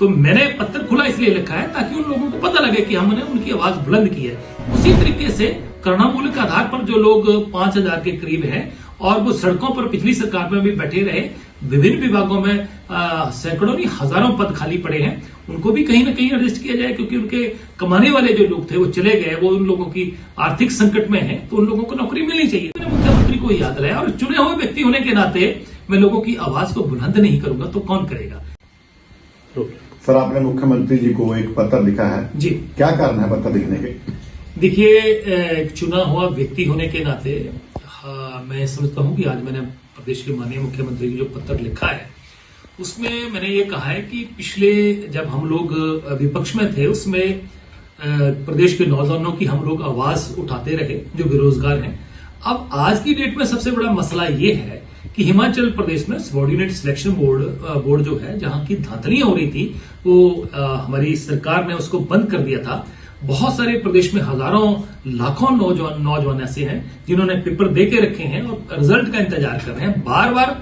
तो मैंने पत्र खुला इसलिए लिखा है ताकि उन लोगों को पता लगे कि हमने उनकी आवाज बुलंद की है। उसी तरीके से करुणामूलक के आधार पर जो लोग 5,000 के करीब हैं और वो सड़कों पर पिछली सरकार में भी बैठे रहे, विभिन्न विभागों में सैकड़ों नहीं हजारों पद खाली पड़े हैं, उनको भी कहीं ना कहीं एडजस्ट किया जाए, क्योंकि उनके कमाने वाले जो लोग थे वो चले गए, वो उन लोगों की आर्थिक संकट में है, तो उन लोगों को नौकरी मिलनी चाहिए। मैंने मुख्यमंत्री को याद रहा और चुने हुए व्यक्ति होने के नाते मैं लोगों की आवाज को बुलंद नहीं करूंगा तो कौन करेगा। सर, आपने मुख्यमंत्री जी को एक पत्र लिखा है जी, क्या कारण है पत्र लिखने के? देखिए, चुना हुआ व्यक्ति होने के नाते मैं समझता हूं कि आज मैंने प्रदेश के माननीय मुख्यमंत्री को जो पत्र लिखा है उसमें मैंने ये कहा है कि पिछले जब हम लोग विपक्ष में थे उसमें प्रदेश के नौजवानों की हम लोग आवाज उठाते रहे जो बेरोजगार हैं। अब आज की डेट में सबसे बड़ा मसला ये है कि हिमाचल प्रदेश में सबऑर्डिनेट सिलेक्शन बोर्ड जो है, जहां की धांधलियां हो रही थी, वो हमारी सरकार ने उसको बंद कर दिया था। बहुत सारे प्रदेश में हजारों लाखों नौजवान ऐसे हैं जिन्होंने पेपर दे के रखे हैं और रिजल्ट का इंतजार कर रहे हैं, बार बार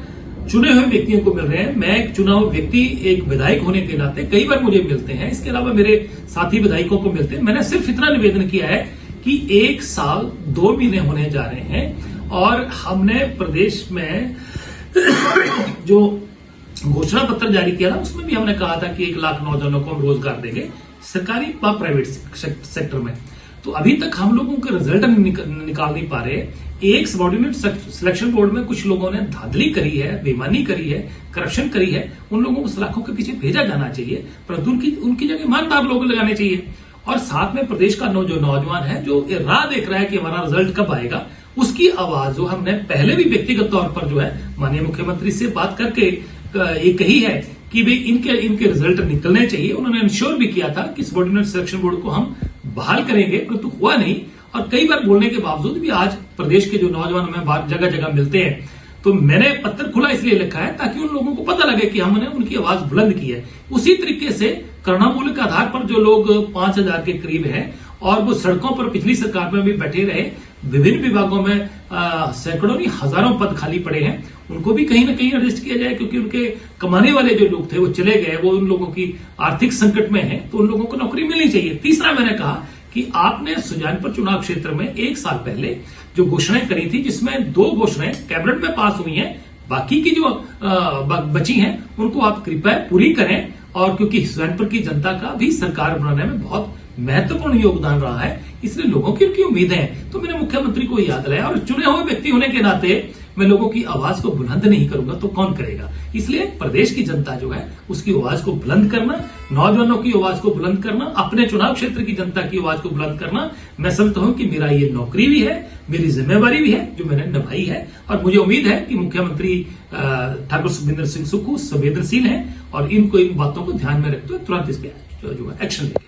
चुने हुए व्यक्तियों को मिल रहे हैं। मैं एक चुना हुआ व्यक्ति, एक विधायक होने के नाते कई बार मुझे मिलते हैं, इसके अलावा मेरे साथी विधायकों को मिलते हैं। मैंने सिर्फ इतना निवेदन किया है कि 1 साल 2 महीने होने जा रहे हैं और हमने प्रदेश में जो घोषणा पत्र जारी किया था उसमें भी हमने कहा था कि 1 लाख नौजवानों को हम रोजगार देंगे, सरकारी व प्राइवेट सेक्टर में। तो अभी तक हम लोगों के रिजल्ट निकाल नहीं पा रहे। एक सबऑर्डिनेट सिलेक्शन बोर्ड में कुछ लोगों ने धांधली करी है, बेईमानी करी है, करप्शन करी है, उन लोगों को सलाखों के पीछे भेजा जाना चाहिए, परंतु उनकी जगह ईमानदार लोग लगाने चाहिए। और साथ में प्रदेश का जो नौजवान है जो राह देख रहा है कि हमारा रिजल्ट कब आएगा, उसकी आवाज जो हमने पहले भी व्यक्तिगत तौर पर जो है माननीय मुख्यमंत्री से बात करके ये कही है कि भाई इनके रिजल्ट निकलने चाहिए। उन्होंने इंश्योर भी किया था कि सबऑर्डिनेट सिलेक्शन बोर्ड को हम बहाल करेंगे, परंतु हुआ नहीं। और कई बार बोलने के बावजूद भी आज प्रदेश के जो नौजवान हमें जगह जगह मिलते हैं, तो मैंने पत्र खुला इसलिए लिखा है ताकि उन लोगों को पता लगे कि हमने उनकी आवाज बुलंद की है। उसी तरीके से करुणामूलक के आधार पर जो लोग 5,000 के करीब हैं और वो सड़कों पर पिछली सरकार में भी बैठे रहे, विभिन्न विभागों में सैकड़ों नहीं हजारों पद खाली पड़े हैं, उनको भी कहीं ना कहीं एडजस्ट किया जाए, क्योंकि उनके कमाने वाले जो लोग थे वो चले गए, वो उन लोगों की आर्थिक संकट में है, तो उन लोगों को नौकरी मिलनी चाहिए। तीसरा, मैंने कहा कि आपने सुजानपुर चुनाव क्षेत्र में 1 साल पहले जो घोषणाएं करी थी, जिसमें 2 घोषणाएं कैबिनेट में पास हुई हैं, बाकी की जो बची हैं उनको आप कृपया पूरी करें। और क्योंकि सुजानपुर की जनता का भी सरकार बनाने में बहुत महत्वपूर्ण योगदान रहा है, इसलिए लोगों की उनकी उम्मीदें हैं, तो मैंने मुख्यमंत्री को याद रहा और चुने हुए व्यक्ति होने के नाते मैं लोगों की आवाज को बुलंद नहीं करूंगा तो कौन करेगा। इसलिए प्रदेश की जनता जो है उसकी आवाज को बुलंद करना, नौजवानों की आवाज को बुलंद करना, अपने चुनाव क्षेत्र की जनता की आवाज को बुलंद करना, मैं समझता हूं कि मेरा ये नौकरी भी है, मेरी जिम्मेवारी भी है जो मैंने निभाई है। और मुझे उम्मीद है कि मुख्यमंत्री ठाकुर सुखविंदर सिंह सुक्खू संवेदनशील है और इन बातों को ध्यान में रखते हुए तुरंत इस पर जो है एक्शन लेंगे।